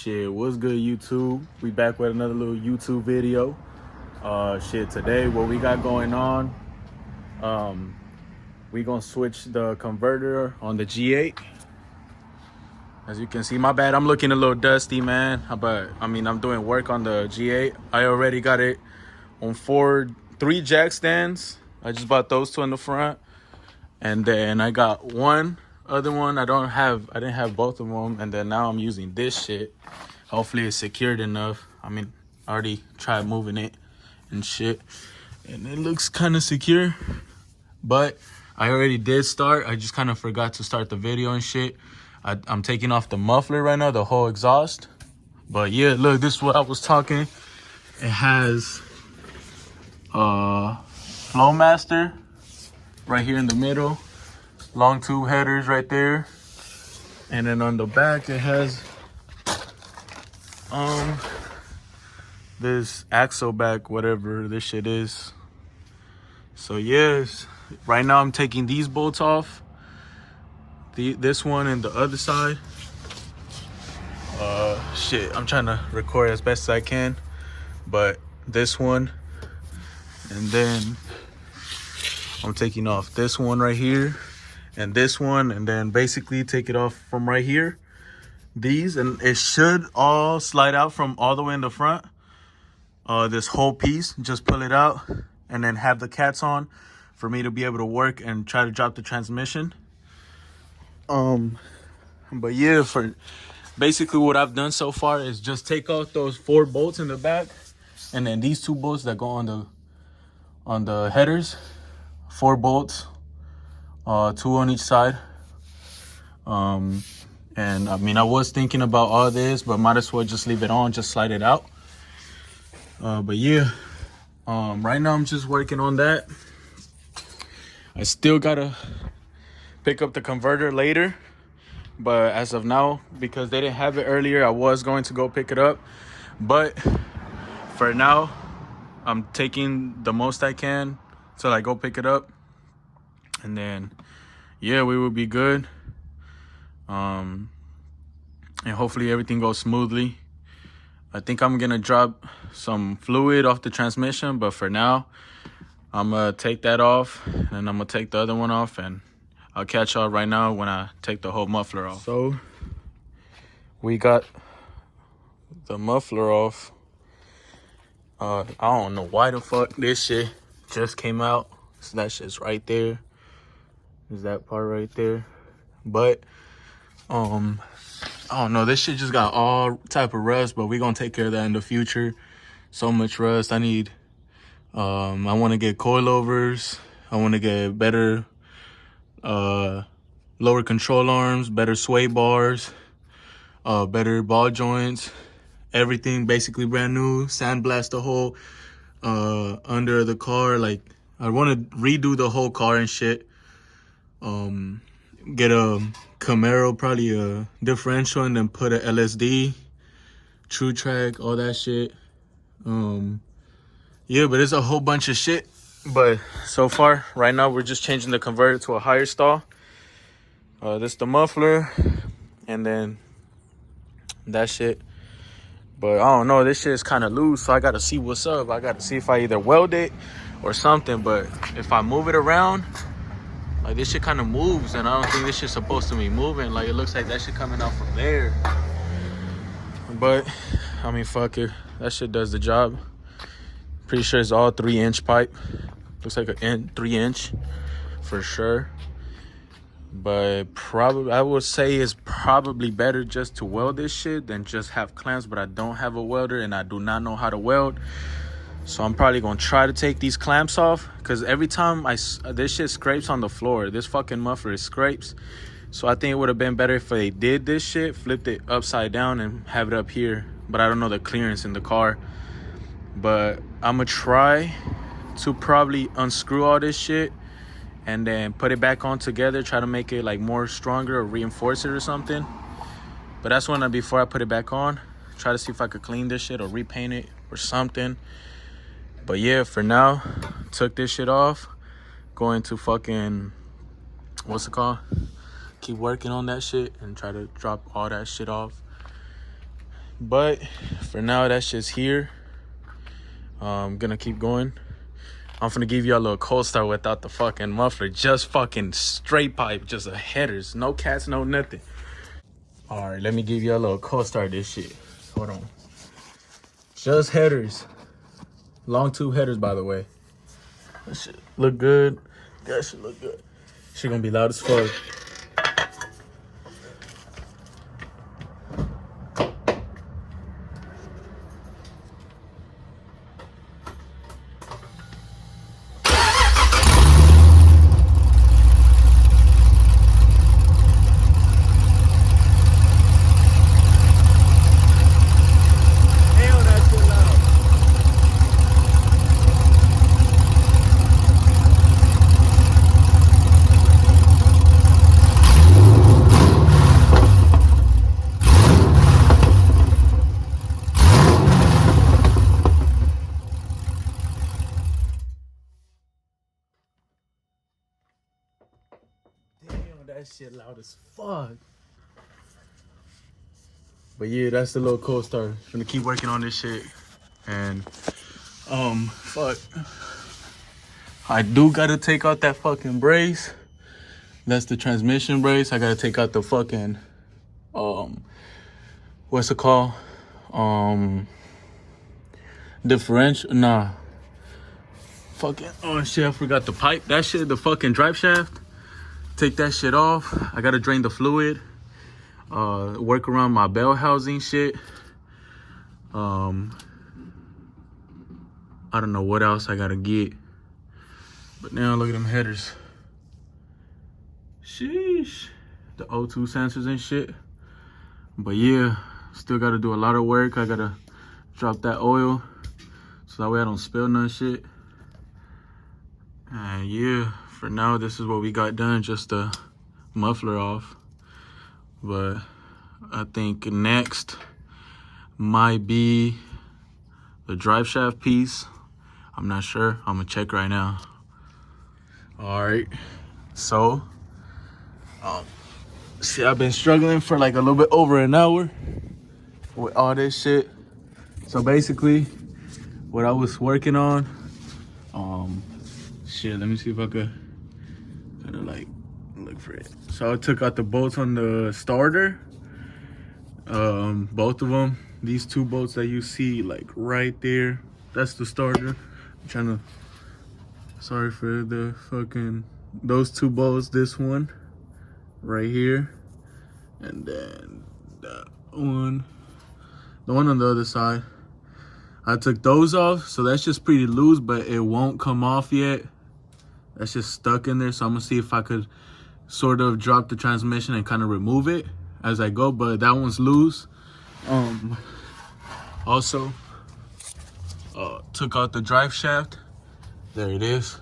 Shit, what's good, YouTube? We back with another little YouTube video. Shit, today what we got going on, we gonna switch the converter on the G8. As you can see, my bad, I'm looking a little dusty, man, but I mean, I'm doing work on the G8. I already got it on three jack stands. I just bought those two in the front, and then I got one other one. I didn't have both of them, and then now I'm using this shit. Hopefully it's secured enough. I mean, I already tried moving it and shit, and it looks kind of secure, but I already did start. I just kind of forgot to start the video and shit. I'm taking off the muffler right now, the whole exhaust. But yeah, look, this is what I was talking. It has Flowmaster right here in the middle, long tube headers right there, and then on the back it has this axle back, whatever this shit is. So yes, right now I'm taking these bolts off, this one and the other side. Shit, I'm trying to record as best as I can, but this one, and then I'm taking off this one right here and this one, and then basically take it off from right here, these, and it should all slide out from all the way in the front. This whole piece, just pull it out and then have the cats on for me to be able to work and try to drop the transmission. But yeah, for basically what I've done so far is just take out those 4 bolts in the back, and then these 2 bolts that go on the headers, 4 bolts, 2 on each side. And I mean, I was thinking about all this, but might as well just leave it on, just slide it out. But yeah, right now I'm just working on that. I still gotta pick up the converter later, but as of now, because they didn't have it earlier, I was going to go pick it up. But for now, I'm taking the most I can till I go pick it up, and then yeah, we will be good. And hopefully everything goes smoothly. I think I'm gonna drop some fluid off the transmission, but for now I'm gonna take that off, and I'm gonna take the other one off, and I'll catch y'all right now when I take the whole muffler off. So we got the muffler off. I don't know why the fuck this shit just came out. So that shit's right there. Is that part right there? But I don't know, this shit just got all type of rust, but we're gonna take care of that in the future. So much rust. I need I want to get coilovers. I want to get better lower control arms, better sway bars, better ball joints, everything basically brand new. Sandblast the whole under the car. Like, I want to redo the whole car and shit. Get a Camaro, probably a differential, and then put a LSD, True Track, all that shit. Yeah, but it's a whole bunch of shit. But so far, right now, we're just changing the converter to a higher stall. This the muffler, and then that shit. But I don't know, this shit is kind of loose, so I gotta see what's up. I gotta see if I either weld it or something. But if I move it around, like, this shit kind of moves, and I don't think this shit's supposed to be moving. Like, it looks like that shit coming out from there. But I mean, fuck it, that shit does the job. Pretty sure it's all 3-inch pipe. Looks like a 3-inch for sure. But probably, I would say it's probably better just to weld this shit than just have clamps. But I don't have a welder, and I do not know how to weld. So I'm probably gonna try to take these clamps off, because every time this shit scrapes on the floor. This fucking muffler, it scrapes. So I think it would have been better if they did this shit, flipped it upside down and have it up here. But I don't know the clearance in the car. But I'm gonna try to probably unscrew all this shit and then put it back on together, try to make it like more stronger or reinforce it or something. But that's when before I put it back on, try to see if I could clean this shit or repaint it or something. But yeah, for now, took this shit off, going to fucking, what's it called? Keep working on that shit and try to drop all that shit off. But for now, that shit's here. I'm gonna keep going. I'm gonna give you a little cold start without the fucking muffler. Just fucking straight pipe, just a headers. No cats, no nothing. Alright, let me give you a little cold start this shit. Hold on. Just headers. Long tube headers, by the way. That shit look good. That shit look good. Shit gonna be loud as fuck. That shit loud as fuck. But yeah, that's the little cold start. Gonna keep working on this shit. And fuck. I do gotta take out that fucking brace. That's the transmission brace. I gotta take out the fucking what's it called? Differential. Nah. Fucking oh shit, I forgot the pipe. That shit, the fucking drive shaft. Take that shit off. I gotta drain the fluid. Work around my bell housing shit. I don't know what else I gotta get. But now look at them headers. Sheesh. The O2 sensors and shit. But yeah, still gotta do a lot of work. I gotta drop that oil so that way I don't spill none shit. And yeah, for now, this is what we got done, just the muffler off. But I think next might be the drive shaft piece. I'm not sure. I'm gonna check right now. All right, so see, I've been struggling for like a little bit over an hour with all this shit. So basically, what I was working on, shit, let me see if I could kind of like look for it. So I took out the bolts on the starter, both of them. These two bolts that you see like right there, that's the starter. I'm trying to, sorry for the fucking, those two bolts, this one right here, and then that one, the one on the other side. I took those off, so that's just pretty loose, but it won't come off yet. That's just stuck in there, so I'm gonna see if I could sort of drop the transmission and kind of remove it as I go, but that one's loose. Also, took out the drive shaft. There it is.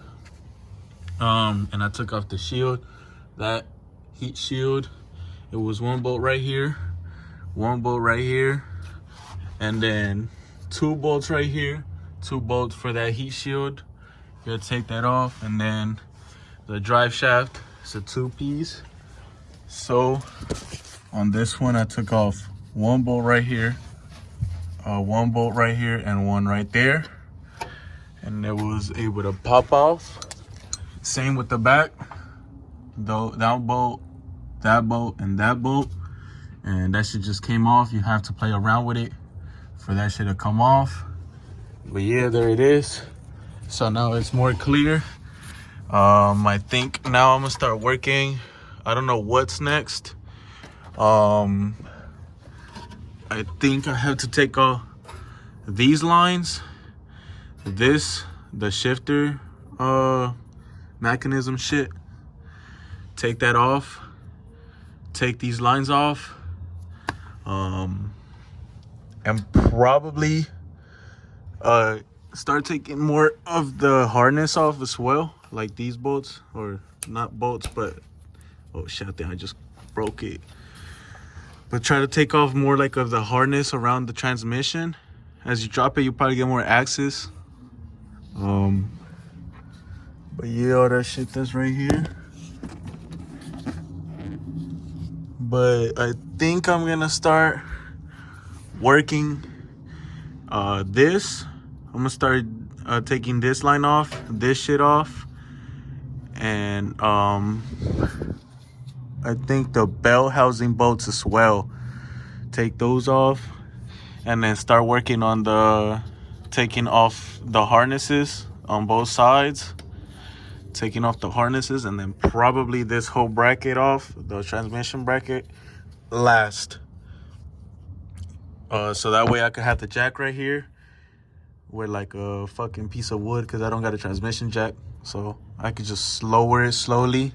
And I took off the shield, that heat shield. It was one bolt right here, one bolt right here, and then two bolts right here, two bolts for that heat shield. You gotta take that off, and then the drive shaft is a two-piece. So on this one, I took off one bolt right here, one bolt right here, and one right there, and it was able to pop off. Same with the back, though, that bolt, and that bolt, and that shit just came off. You have to play around with it for that shit to come off. But yeah, there it is. So now it's more clear. I think now I'm gonna start working. I don't know what's next. I think I have to take off these lines, this, the shifter mechanism shit. Take that off. Take these lines off. And probably start taking more of the harness off as well, like these bolts, or not bolts, but oh shit, I think I just broke it. But try to take off more like of the harness around the transmission. As you drop it, you probably get more access. But yeah, all that shit that's right here. But I think I'm gonna start working. This, I'm gonna start taking this line off, this shit off, and I think the bell housing bolts as well. Take those off, and then start working on the taking off the harnesses on both sides. Taking off the harnesses, and then probably this whole bracket off, the transmission bracket, last. So that way I could have the jack right here with like a fucking piece of wood, because I don't got a transmission jack, so I could just lower it slowly.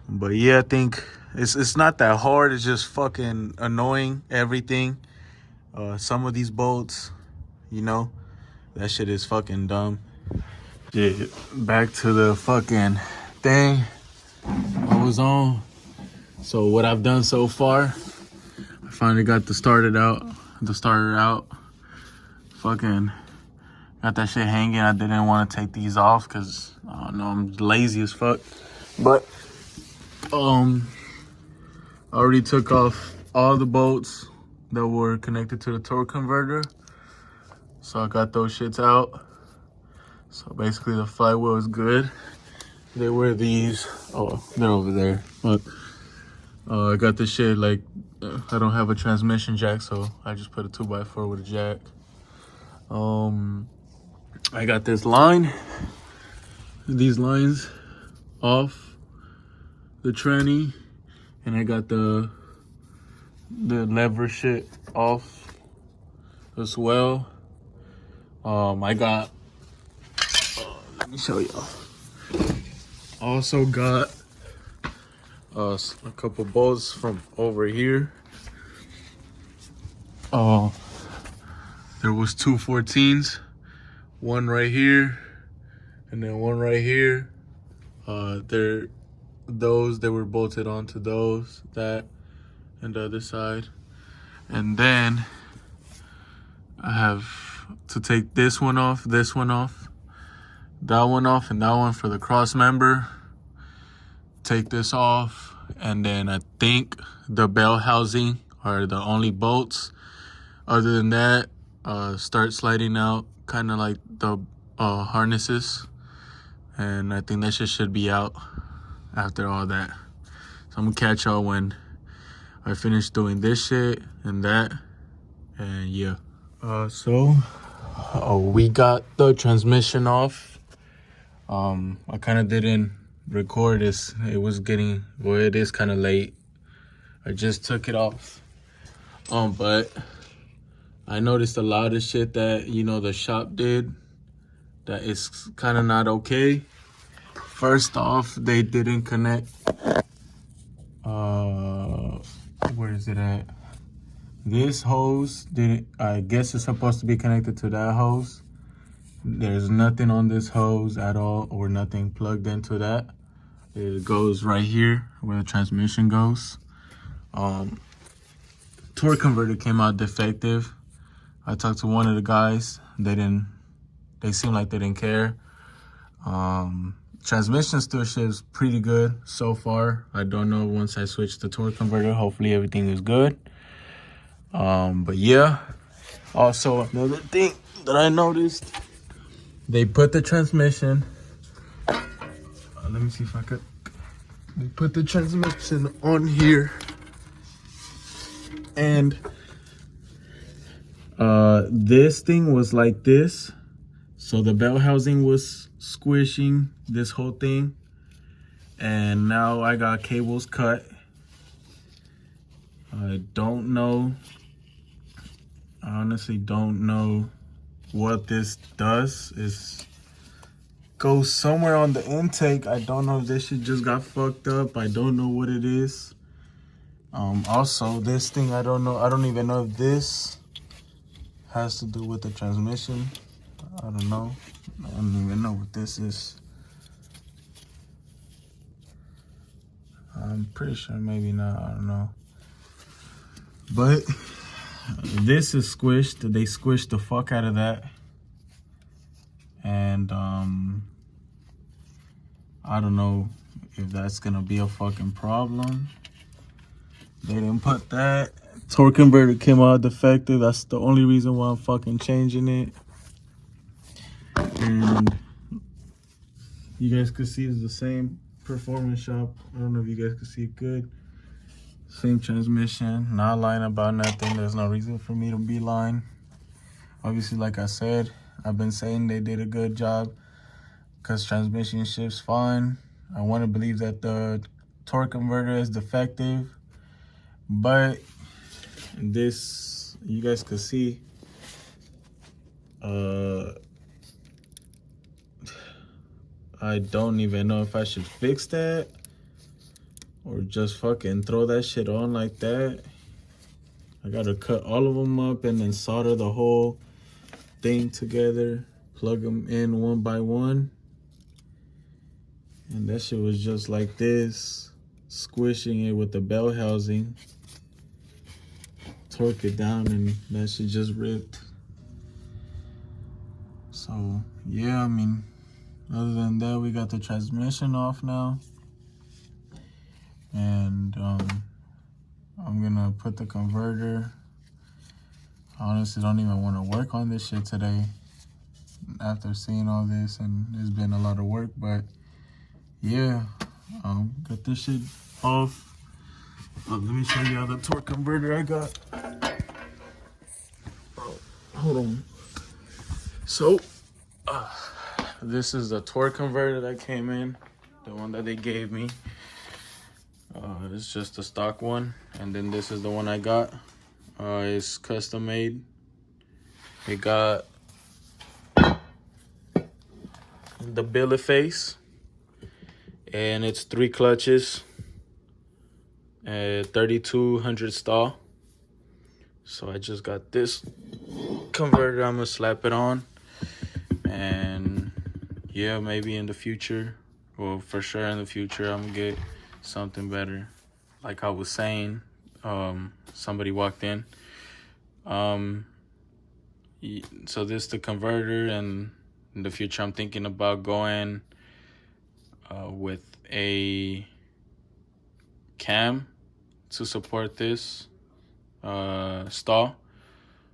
But yeah, I think it's not that hard. It's just fucking annoying, everything. Some of these bolts, you know, that shit is fucking dumb. Yeah, back to the fucking thing I was on. So what I've done so far, I finally got the starter out. Fucking got that shit hanging. I didn't want to take these off because I don't know, I'm lazy as fuck. But I already took off all the bolts that were connected to the torque converter. So I got those shits out. So basically the flywheel is good. They were these, oh, they're over there. But I got this shit like, I don't have a transmission jack, so I just put a 2x4 with a jack. I got this line, these lines off the tranny, and I got the lever shit off as well. I got, let me show y'all. Also got a couple bolts from over here. There was 2 14s, one right here, and then one right here. They were bolted onto those, that, and the other side. And then I have to take this one off, that one off, and that one for the cross member. Take this off, and then I think the bell housing are the only bolts. Other than that, start sliding out kind of like the harnesses, and I think that shit should be out after all that. So I'm gonna catch y'all when I finish doing this shit and that, and yeah. We got the transmission off. I kind of didn't record this. It is kind of late. I just took it off. But I noticed a lot of shit that, you know, the shop did that is kind of not okay. First off, they didn't connect. Where is it at? This hose didn't. I guess it's supposed to be connected to that hose. There's nothing on this hose at all, or nothing plugged into that. It goes right here where the transmission goes. Torque converter came out defective. I talked to one of the guys. They seemed like they didn't care. Transmission still ships pretty good so far. I don't know, once I switch the torque converter, hopefully everything is good. But yeah. Also, another thing that I noticed, they put the transmission. Let me see if I could. They put the transmission on here, and this thing was like this. So the bell housing was squishing this whole thing, and now I got cables cut. I don't know. I honestly don't know what this does. It goes somewhere on the intake. I don't know if this shit just got fucked up. I don't know what it is. Also, this thing, I don't know. I don't even know if this has to do with the transmission. I don't know. I don't even know what this is. I'm pretty sure maybe not. I don't know. But this is squished. They squished the fuck out of that. And I don't know if that's gonna be a fucking problem. They didn't put that Torque converter came out defective. That's the only reason why I'm fucking changing it. And you guys can see it's the same performance shop. I don't know if you guys can see it good. Same transmission. Not lying about nothing. There's no reason for me to be lying. Obviously, like I said, I've been saying they did a good job because transmission shifts fine. I want to believe that the torque converter is defective, but this, you guys can see, I don't even know if I should fix that or just fucking throw that shit on like that. I gotta cut all of them up and then solder the whole thing together, plug them in one by one. And that shit was just like this, squishing it with the bell housing. Torque it down and that shit just ripped. So yeah, I mean, other than that, we got the transmission off now. And I'm gonna put the converter. I honestly don't even want to work on this shit today after seeing all this, and it's been a lot of work, but yeah, got this shit off. Let me show you how the torque converter I got. Hold on. So this is the torque converter that came in, the one that they gave me. It's just a stock one, and then this is the one I got. It's custom made. It got the billet face, and it's 3 clutches, 3200 stall. So I just got this converter. I'm gonna slap it on, and yeah, maybe in the future, well, for sure in the future, I'm gonna get something better. Like I was saying, somebody walked in. So this the converter, and in the future I'm thinking about going with a cam to support this stall,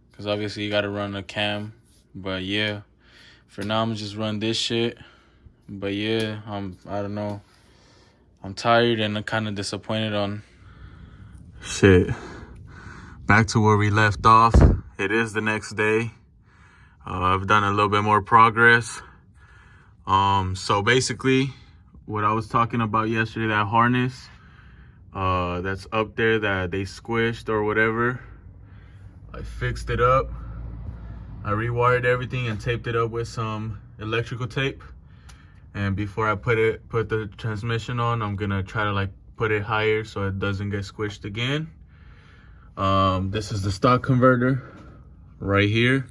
because obviously you got to run a cam. But yeah, for now I'm just run this shit. But yeah, I don't know, I'm tired and I'm kind of disappointed on shit. Back to where we left off. It is the next day. I've done a little bit more progress. So basically, what I was talking about yesterday, that harness that's up there that they squished or whatever, I fixed it up. I rewired everything and taped it up with some electrical tape. And before I put the transmission on, I'm gonna try to like put it higher so it doesn't get squished again. This is the stock converter right here.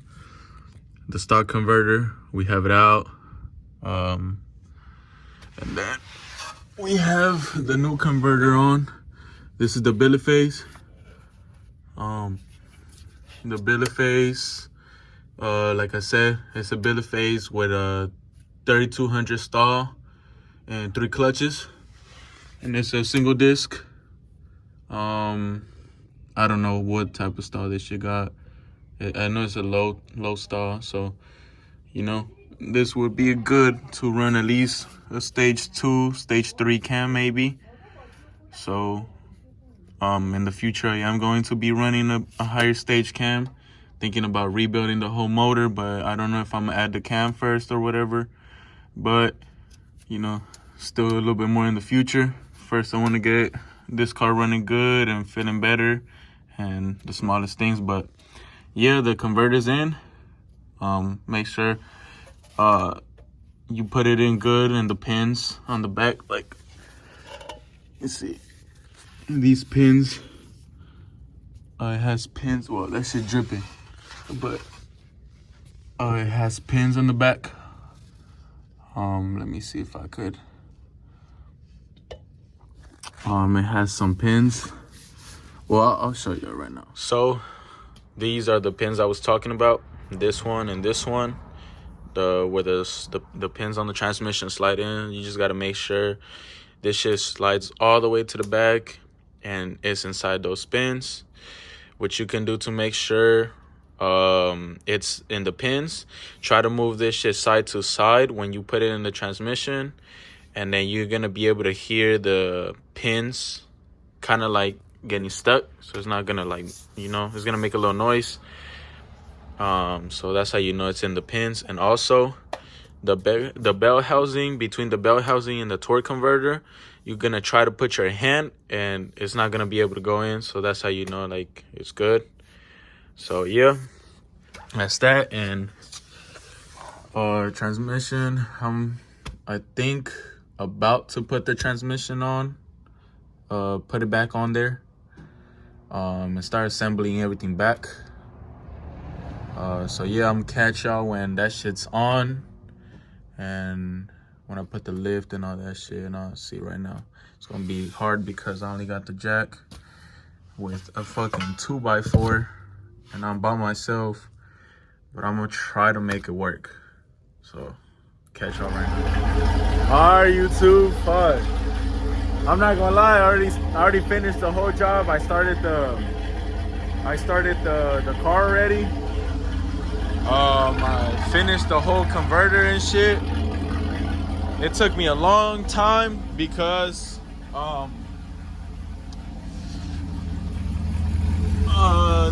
The stock converter, we have it out. And then we have the new converter on. This is the billet face. The billet face, like I said, it's a billet face with a 3200 stall and 3 clutches, and it's a single disc. I don't know what type of stall this shit got. I know it's a low stall, so you know this would be good to run at least a stage 2, stage 3 cam maybe. So in the future I am going to be running a higher stage cam, thinking about rebuilding the whole motor, but I don't know if I'm gonna add the cam first or whatever. But you know, still a little bit more in the future. First I want to get this car running good and feeling better, and the smallest things. But yeah, the converter's in. Make sure you put it in good, and the pins on the back, like, you see these pins, it has pins. Well, that shit dripping, but it has pins on the back. Let me see if I could. It has some pins. Well, I'll show you right now. So these are the pins I was talking about. This one and this one. Where the pins on the transmission slide in. You just gotta make sure this shit slides all the way to the back and it's inside those pins. what you can do to make sure it's in the pins. Try to move this shit side to side when you put it in the transmission, and then you're gonna be able to hear the pins kind of like getting stuck, so it's not gonna like, you know, it's gonna make a little noise. So that's how you know it's in the pins. And also the belt housing, between the belt housing and the torque converter, you're gonna try to put your hand and it's not gonna be able to go in, so that's how you know like it's good. So yeah, that's that. And transmission, I think about to put the transmission on, put it back on there, and start assembling everything back. So yeah, I'm gonna catch y'all when that shit's on, and when I put the lift and all that shit. And I'll see right now, it's gonna be hard because I only got the jack with a fucking 2x4 and I'm by myself, but I'm gonna try to make it work. So catch y'all right now. Alright, YouTube, fuck, I'm not gonna lie, I already finished the whole job. I started the car already. I finished the whole converter and shit. It took me a long time because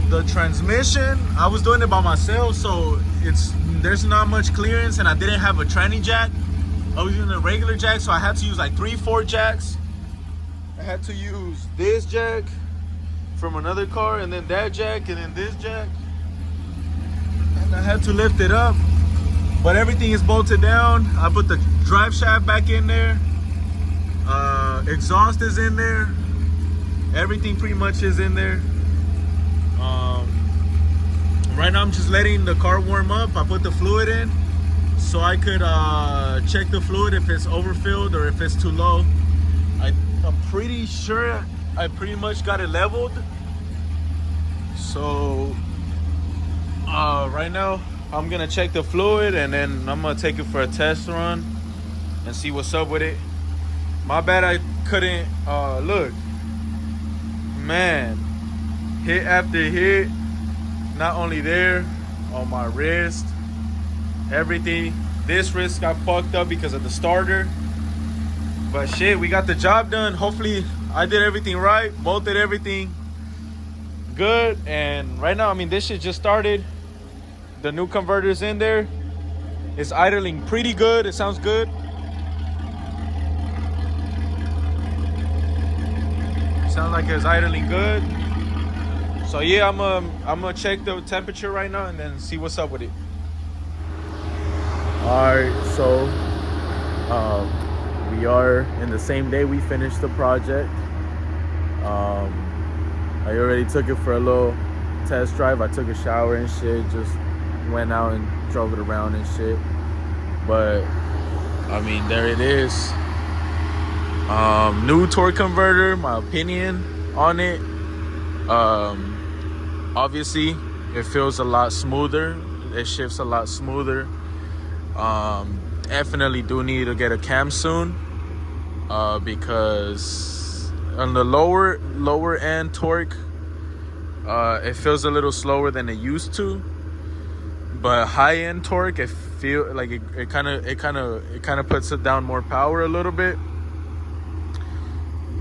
the transmission, I was doing it by myself, so there's not much clearance, and I didn't have a tranny jack. I was using a regular jack, so I had to use like 3-4 jacks. I had to use this jack from another car, and then that jack, and then this jack. And I had to lift it up, but everything is bolted down. I put the drive shaft back in there. Exhaust is in there. Everything pretty much is in there. Right now I'm just letting the car warm up. I put the fluid in so I could check the fluid if it's overfilled or if it's too low. I'm pretty sure I pretty much got it leveled. So right now I'm gonna check the fluid, and then I'm gonna take it for a test run and see what's up with it. My bad I couldn't look, man, hit after hit, not only there, on my wrist, everything. This wrist got fucked up because of the starter, but shit, we got the job done. Hopefully I did everything right, bolted everything good. And right now, I mean, this shit just started. The new converter's in there. It's idling pretty good. It sounds good. Sounds like it's idling good. So yeah, I'm gonna check the temperature right now and then see what's up with it. All right, so we are in the same day we finished the project. I already took it for a little test drive. I took a shower and shit, just went out and drove it around and shit. But I mean, there it is. New torque converter, my opinion on it. Obviously it feels a lot smoother. It shifts a lot smoother. Definitely do need to get a cam soon, because on the lower end torque, it feels a little slower than it used to. But high end torque, it feel like it kind of puts it down more power a little bit.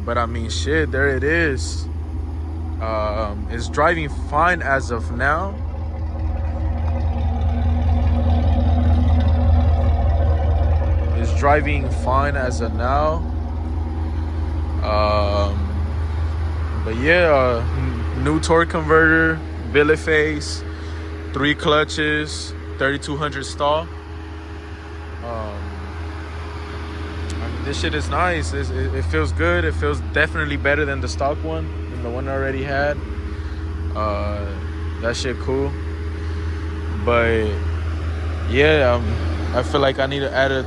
But I mean, shit, there it is. It's driving fine as of now. It's driving fine as of now. But yeah, new torque converter, billet face, 3 clutches, 3200 stall. This shit is nice. It feels good. It feels definitely better than the stock one, than the one I already had. That shit cool. But yeah, I feel like I need to add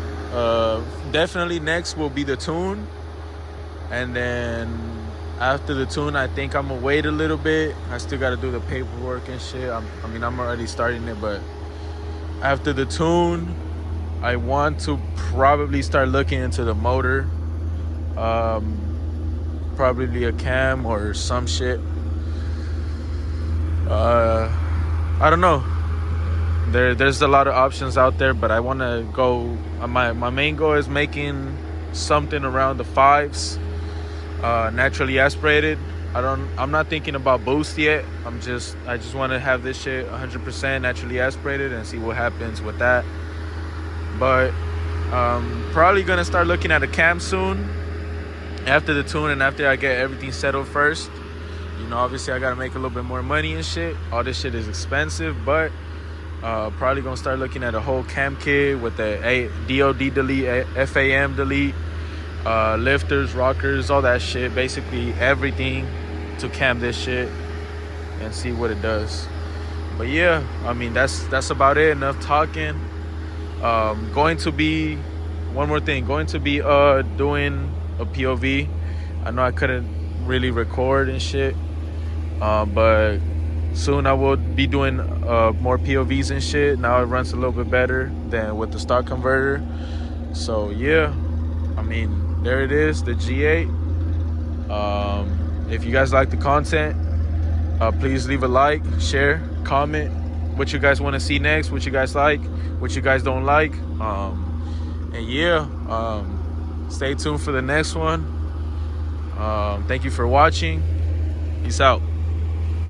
definitely next will be the tune. And then after the tune, I think I'm gonna wait a little bit. I still gotta do the paperwork and shit. I mean, I'm already starting it, but after the tune, I want to probably start looking into the motor. Probably a cam or some shit. I don't know. There's a lot of options out there, but I want to go. My main goal is making something around the 5s, naturally aspirated. I'm not thinking about boost yet. I just want to have this shit 100% naturally aspirated and see what happens with that. But probably gonna start looking at a cam soon, after the tune and after I get everything settled first. You know, obviously I gotta make a little bit more money and shit. All this shit is expensive, but probably gonna start looking at a whole cam kit with the DOD delete, FAM delete, lifters, rockers, all that shit. Basically everything to cam this shit and see what it does. But yeah, I mean that's about it. Enough talking. Going to be one more thing. Going to be doing a POV. I know I couldn't really record and shit, but soon I will be doing more POVs and shit. Now it runs a little bit better than with the stock converter. So yeah, I mean there it is, the G8. If you guys like the content, please leave a like, share, comment what you guys want to see next, what you guys like, what you guys don't like. And yeah, stay tuned for the next one. Thank you for watching. Peace out.